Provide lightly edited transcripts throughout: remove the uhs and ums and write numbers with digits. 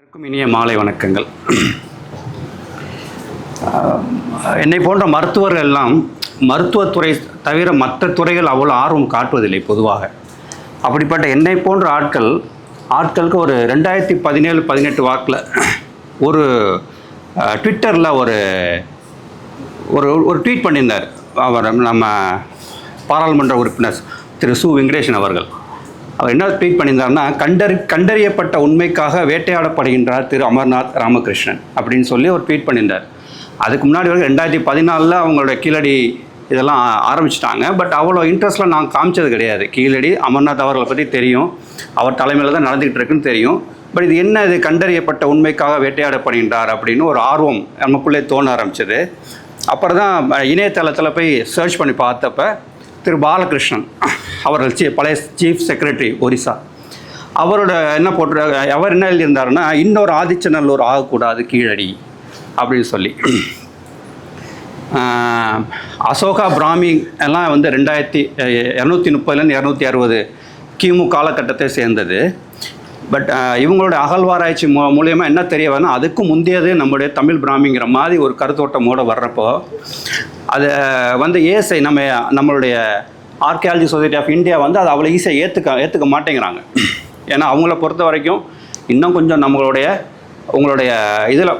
அனைவருக்கும் இனிய மாலை வணக்கங்கள். என்னை போன்ற மருத்துவர்கள் எல்லாம் மருத்துவத்துறை தவிர மற்ற துறைகள் அவ்வளோ ஆர்வம் காட்டுவதில்லை பொதுவாக. அப்படிப்பட்ட என்னை போன்ற ஆட்களுக்கு ஒரு 2017-18 வாக்கில் ஒரு ட்விட்டரில் ஒரு ஒரு ட்வீட் பண்ணியிருந்தார். அவர் நம்ம பாராளுமன்ற உறுப்பினர் திரு சு வெங்கடேசன் அவர்கள். அவர் என்ன ட்வீட் பண்ணியிருந்தாருன்னா, கண்டறியப்பட்ட உண்மைக்காக வேட்டையாடப்படுகின்றார் திரு அமர்நாத் ராமகிருஷ்ணன் அப்படின்னு சொல்லி ஒரு ட்வீட் பண்ணியிருந்தார். அதுக்கு முன்னாடி வரைக்கும் 2014 அவங்களோட கீழடி இதெல்லாம் ஆரம்பிச்சிட்டாங்க. பட் அவ்வளோ இன்ட்ரெஸ்ட்டில் நான் காமிச்சது கிடையாது. கீழடி அமர்நாத் அவர்களை பற்றி தெரியும், அவர் தலைமையில் தான் நடந்துக்கிட்டு இருக்குன்னு தெரியும். பட் இது என்ன, இது கண்டறியப்பட்ட உண்மைக்காக வேட்டையாடப்படுகின்றார் அப்படின்னு ஒரு ஆர்வம் நமக்குள்ளே தோண ஆரம்பிச்சது. அப்புறம் தான் இணையதளத்தில் போய் சர்ச் பண்ணி பார்த்தப்ப திரு பாலகிருஷ்ணன் அவர்கள் பழைய சீஃப் செக்ரட்டரி ஒரிசா, அவரோட என்ன அவர் என்ன எழுதியிருந்தாருன்னா, இன்னொரு ஆதிச்சநல்லூர் ஆகக்கூடாது கீழடி அப்படின்னு சொல்லி. அசோகா பிராமி எல்லாம் வந்து 2230 260 கிமு காலகட்டத்தை சேர்ந்தது. பட் இவங்களோட அகழ்வாராய்ச்சி மூலியமாக என்ன தெரிய வரணும், அதுக்கும் முந்தையது நம்முடைய தமிழ் பிராமிங்கிற மாதிரி ஒரு கருத்தோட்டமோடு வர்றப்போ அதை வந்து ஏஎஸ்ஐ நம்மளுடைய ஆர்கியாலஜி சொசைட்டி ஆஃப் இந்தியா வந்து அதை அவ்வளோ ஈஸியாக ஏற்றுக்க மாட்டேங்கிறாங்க. ஏன்னா அவங்கள பொறுத்த வரைக்கும் இன்னும் கொஞ்சம் உங்களுடைய இதில்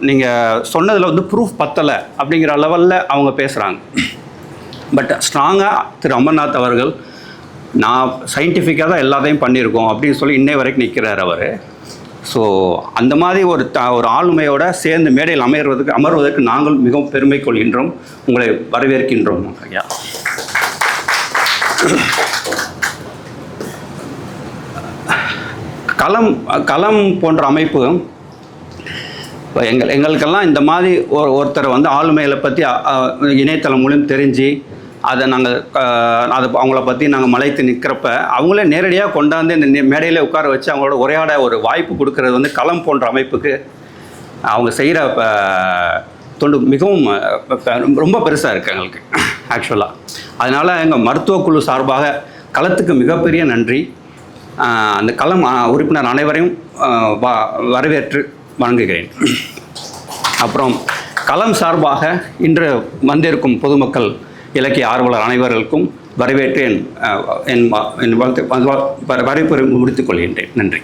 நீங்கள் சொன்னதில் வந்து ப்ரூஃப் பத்தலை அப்படிங்கிற லெவலில் அவங்க பேசுகிறாங்க. பட் ஸ்ட்ராங்காக திரு அமர்நாத் அவர்கள் நான் சயின்டிஃபிக்காக தான் எல்லாத்தையும் பண்ணியிருக்கோம் அப்படின்னு சொல்லி இன்னை வரைக்கும் நிற்கிறார் அவர். ஸோ அந்த மாதிரி ஒரு ஆளுமையோடு சேர்ந்து மேடையில் அமர்வதற்கு நாங்கள் மிகவும் பெருமை கொள்கின்றோம், உங்களை வரவேற்கின்றோம் ஐயா. களம் போன்ற அமைப்பு எங்களுக்கெல்லாம் இந்த மாதிரி ஒருத்தர் வந்து ஆளுமைகளை பற்றி இணையதளம் மூலம் தெரிஞ்சு அதை அவங்கள பற்றி நாங்கள் மலைத்து நிற்கிறப்ப அவங்களே நேரடியாக கொண்டாந்து இந்த மேடையில் உட்கார வச்சு அவங்களோட உரையாட ஒரு வாய்ப்பு கொடுக்கறது வந்து களம் போன்ற அமைப்புக்கு அவங்க செய்கிற தொண்டு மிகவும் ரொம்ப பெருசாக இருக்குது எங்களுக்கு ஆக்சுவலாக. அதனால் எங்கள் மருத்துவக்குழு சார்பாக களத்துக்கு மிகப்பெரிய நன்றி. அந்த களம் உறுப்பினர் அனைவரையும் வரவேற்று வணங்குகிறேன். அப்புறம் களம் சார்பாக இன்று வந்திருக்கும் பொதுமக்கள் இலக்கிய ஆர்வலர் அனைவர்களுக்கும் வரவேற்று என் வரவேற்பை முடித்துக் கொள்கின்றேன். நன்றி.